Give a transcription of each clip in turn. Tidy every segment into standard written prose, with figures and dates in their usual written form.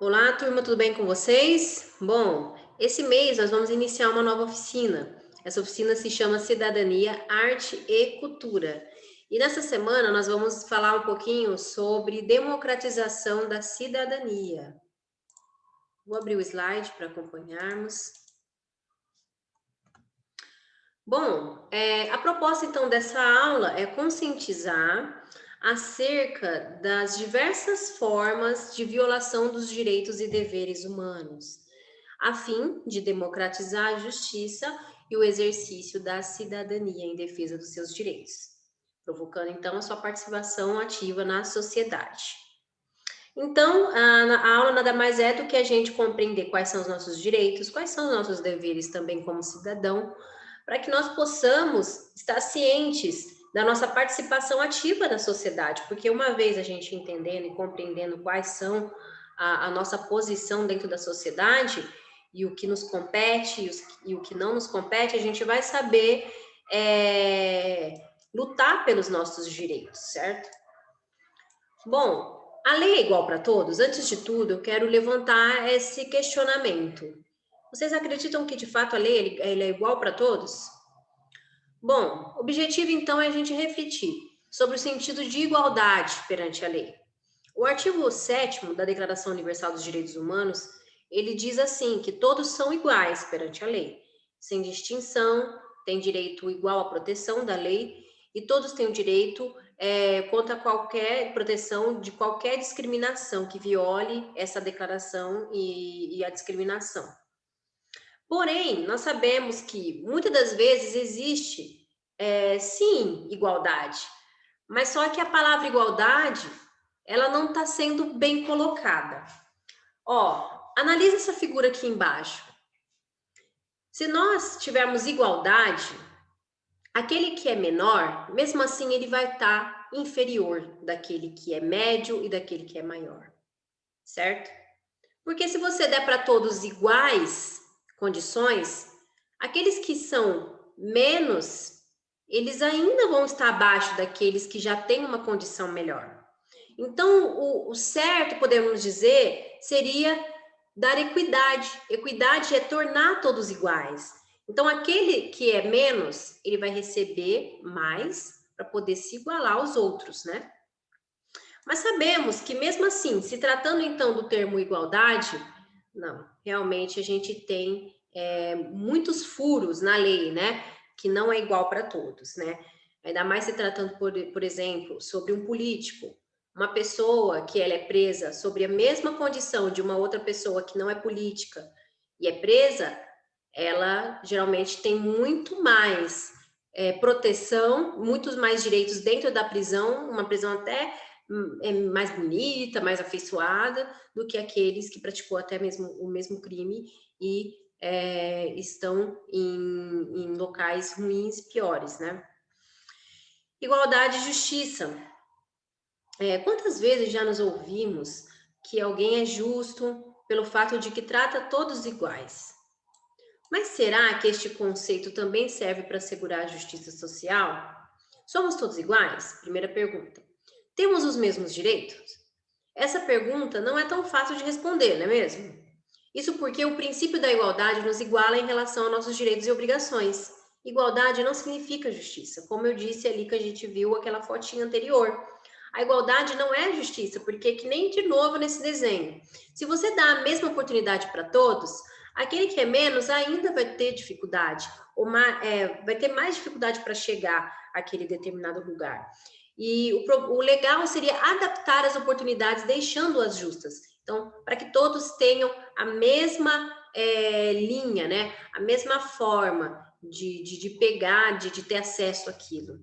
Olá, turma, tudo bem com vocês? Bom, esse mês nós vamos iniciar uma nova oficina. Essa oficina se chama Cidadania, Arte e Cultura. E nessa semana nós vamos falar um pouquinho sobre democratização da cidadania. Vou abrir o slide para acompanharmos. Bom, a proposta então dessa aula é conscientizar acerca das diversas formas de violação dos direitos e deveres humanos, a fim de democratizar a justiça e o exercício da cidadania em defesa dos seus direitos, provocando então a sua participação ativa na sociedade. Então, a aula nada mais é do que a gente compreender quais são os nossos direitos, quais são os nossos deveres também como cidadão, para que nós possamos estar cientes da nossa participação ativa da sociedade, porque uma vez a gente entendendo e compreendendo quais são a nossa posição dentro da sociedade e o que nos compete e o que não nos compete, a gente vai saber lutar pelos nossos direitos, certo? Bom, a lei é igual para todos? Antes de tudo, eu quero levantar esse questionamento. Vocês acreditam que de fato a lei ele é igual para todos? Bom, o objetivo então é a gente refletir sobre o sentido de igualdade perante a lei. O artigo 7º da Declaração Universal dos Direitos Humanos, ele diz assim, que todos são iguais perante a lei, sem distinção, têm direito igual à proteção da lei e todos têm o direito contra qualquer proteção de qualquer discriminação que viole essa declaração e a discriminação. Porém, nós sabemos que muitas das vezes existe, sim, igualdade, mas só que a palavra igualdade, ela não está sendo bem colocada. Ó, analisa essa figura aqui embaixo. Se nós tivermos igualdade, aquele que é menor, mesmo assim, ele vai estar inferior daquele que é médio e daquele que é maior, certo? Porque se você der para todos iguais condições, aqueles que são menos, eles ainda vão estar abaixo daqueles que já têm uma condição melhor. Então, o certo, podemos dizer, seria dar equidade. Equidade é tornar todos iguais. Então, aquele que é menos, ele vai receber mais para poder se igualar aos outros, né? Mas sabemos que, mesmo assim, se tratando então do termo igualdade, não, realmente a gente tem muitos furos na lei, né? Que não é igual para todos, né? Ainda mais se tratando, por exemplo, sobre um político, uma pessoa que ela é presa sobre a mesma condição de uma outra pessoa que não é política e é presa, ela geralmente tem muito mais proteção, muitos mais direitos dentro da prisão, uma prisão até mais bonita, mais afeiçoada do que aqueles que praticou até mesmo o mesmo crime e estão em locais ruins e piores, né? Igualdade e justiça. Quantas vezes já nos ouvimos que alguém é justo pelo fato de que trata todos iguais? Mas será que este conceito também serve para assegurar a justiça social? Somos todos iguais? Primeira pergunta. Temos os mesmos direitos? Essa pergunta não é tão fácil de responder, não é mesmo? Isso porque o princípio da igualdade nos iguala em relação a nossos direitos e obrigações. Igualdade não significa justiça, como eu disse ali que a gente viu aquela fotinha anterior. A igualdade não é justiça, porque que nem de novo nesse desenho. Se você dá a mesma oportunidade para todos, aquele que é menos ainda vai ter dificuldade, vai ter mais dificuldade para chegar àquele determinado lugar. E o legal seria adaptar as oportunidades, deixando-as justas. Então, para que todos tenham a mesma linha, né? A mesma forma de pegar, de ter acesso àquilo.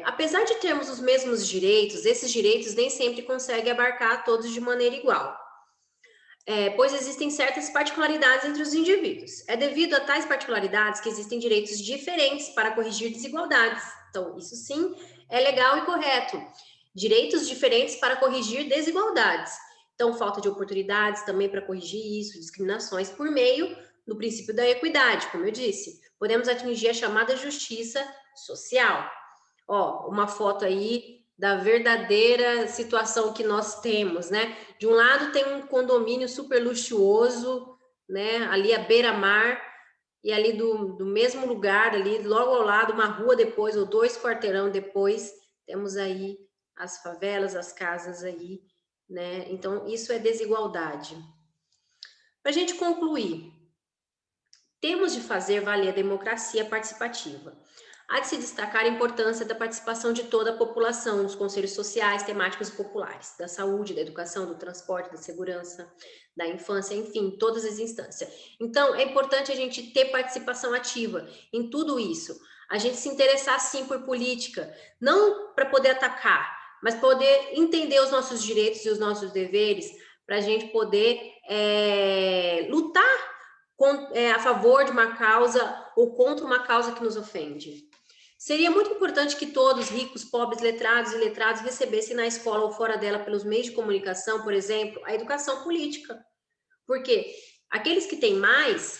Apesar de termos os mesmos direitos, esses direitos nem sempre conseguem abarcar todos de maneira igual. Pois existem certas particularidades entre os indivíduos. É devido a tais particularidades que existem direitos diferentes para corrigir desigualdades. Então, isso sim é legal e correto. Direitos diferentes para corrigir desigualdades. Então, falta de oportunidades também para corrigir isso, discriminações por meio do princípio da equidade, como eu disse. Podemos atingir a chamada justiça social. Ó, uma foto aí da verdadeira situação que nós temos, né? De um lado tem um condomínio super luxuoso, né? Ali à beira-mar, e ali do mesmo lugar, ali logo ao lado, uma rua depois, ou 2 quarteirão depois, temos aí as favelas, as casas aí, né? Então, isso é desigualdade. Para a gente concluir, temos de fazer valer a democracia participativa. Há de se destacar a importância da participação de toda a população nos conselhos sociais, temáticos e populares, da saúde, da educação, do transporte, da segurança, da infância, enfim, todas as instâncias. Então, é importante a gente ter participação ativa em tudo isso. A gente se interessar, sim, por política, não para poder atacar, mas poder entender os nossos direitos e os nossos deveres, para a gente poder lutar a favor de uma causa ou contra uma causa que nos ofende. Seria muito importante que todos, ricos, pobres, letrados e letrados, recebessem na escola ou fora dela, pelos meios de comunicação, por exemplo, a educação política. Porque aqueles que têm mais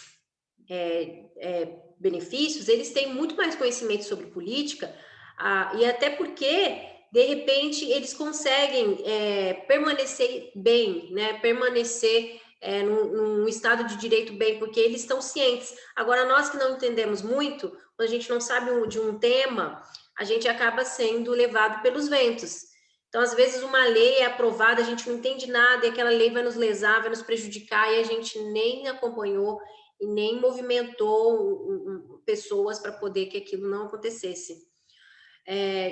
benefícios, eles têm muito mais conhecimento sobre política, e até porque, de repente, eles conseguem permanecer bem, né? Permanecer num estado de direito bem, porque eles estão cientes. Agora, nós que não entendemos muito, quando a gente não sabe de um tema, a gente acaba sendo levado pelos ventos. Então, às vezes, uma lei é aprovada, a gente não entende nada, e aquela lei vai nos lesar, vai nos prejudicar, e a gente nem acompanhou e nem movimentou pessoas para poder que aquilo não acontecesse.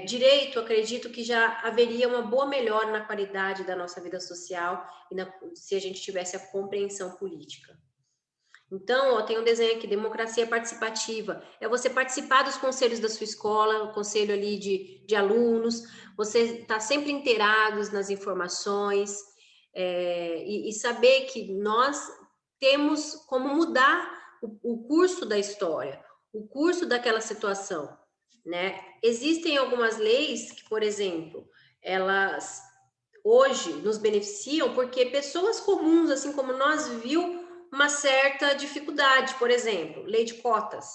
Direito, acredito que já haveria uma boa melhora na qualidade da nossa vida social e se a gente tivesse a compreensão política. Então, tem um desenho aqui, democracia participativa. É você participar dos conselhos da sua escola, o conselho ali de alunos, você está sempre inteirados nas informações, e saber que nós temos como mudar o curso da história, o curso daquela situação, né? Existem algumas leis que, por exemplo, elas hoje nos beneficiam porque pessoas comuns, assim como nós, viu uma certa dificuldade, por exemplo, lei de cotas.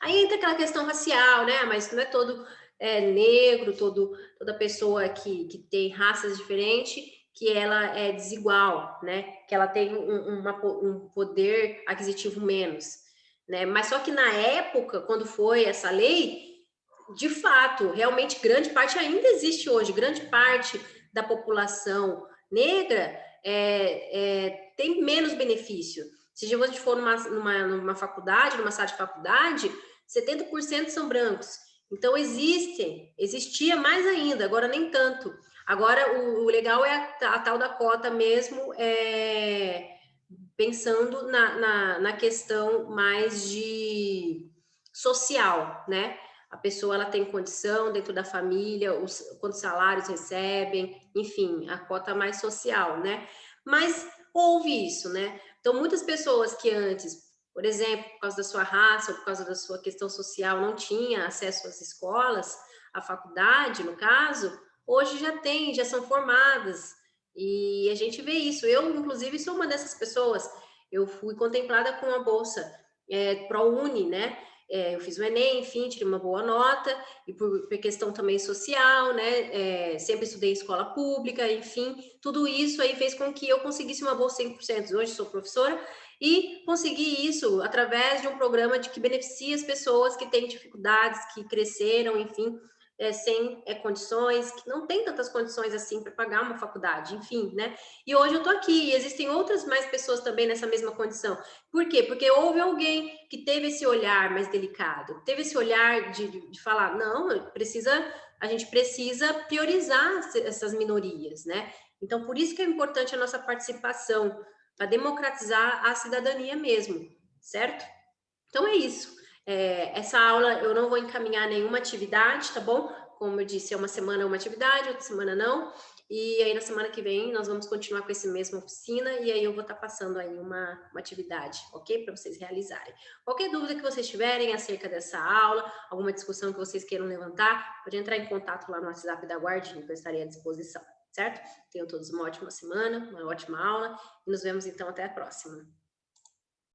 Aí entra aquela questão racial, né? Mas não é todo negro, toda pessoa que tem raças diferentes, que ela é desigual, né? Que ela tem um poder aquisitivo menos, né? Mas só que na época, quando foi essa lei, de fato, realmente grande parte ainda existe hoje, grande parte da população negra tem menos benefício. Se a gente for numa faculdade, numa sala de faculdade, 70% são brancos. Então, existia mais ainda, agora nem tanto. Agora, o legal é a tal da cota mesmo, pensando na questão mais de social, né? A pessoa ela tem condição dentro da família, quantos salários recebem, enfim, a cota mais social, né? Mas houve isso, né? Então, muitas pessoas que antes, por exemplo, por causa da sua raça, ou por causa da sua questão social, não tinha acesso às escolas, à faculdade, no caso, hoje já são formadas, e a gente vê isso. Eu, inclusive, sou uma dessas pessoas. Eu fui contemplada com a bolsa ProUni, né? Eu fiz o Enem, enfim, tirei uma boa nota, e por questão também social, né? Sempre estudei em escola pública, enfim, tudo isso aí fez com que eu conseguisse uma bolsa 100%. Hoje sou professora e consegui isso através de um programa que beneficia as pessoas que têm dificuldades, que cresceram, enfim, sem condições, que não tem tantas condições assim para pagar uma faculdade, enfim, né? E hoje eu tô aqui, e existem outras mais pessoas também nessa mesma condição. Por quê? Porque houve alguém que teve esse olhar mais delicado, teve esse olhar de falar, não, a gente precisa priorizar essas minorias, né? Então, por isso que é importante a nossa participação, para democratizar a cidadania mesmo, certo? Então, é isso. Essa aula eu não vou encaminhar nenhuma atividade, tá bom? Como eu disse, uma semana uma atividade, outra semana não. E aí, na semana que vem, nós vamos continuar com essa mesma oficina, e aí eu vou estar passando aí uma atividade, ok? Para vocês realizarem. Qualquer dúvida que vocês tiverem acerca dessa aula, alguma discussão que vocês queiram levantar, pode entrar em contato lá no WhatsApp da Guardinha, que eu estarei à disposição, certo? Tenham todos uma ótima semana, uma ótima aula, e nos vemos então até a próxima.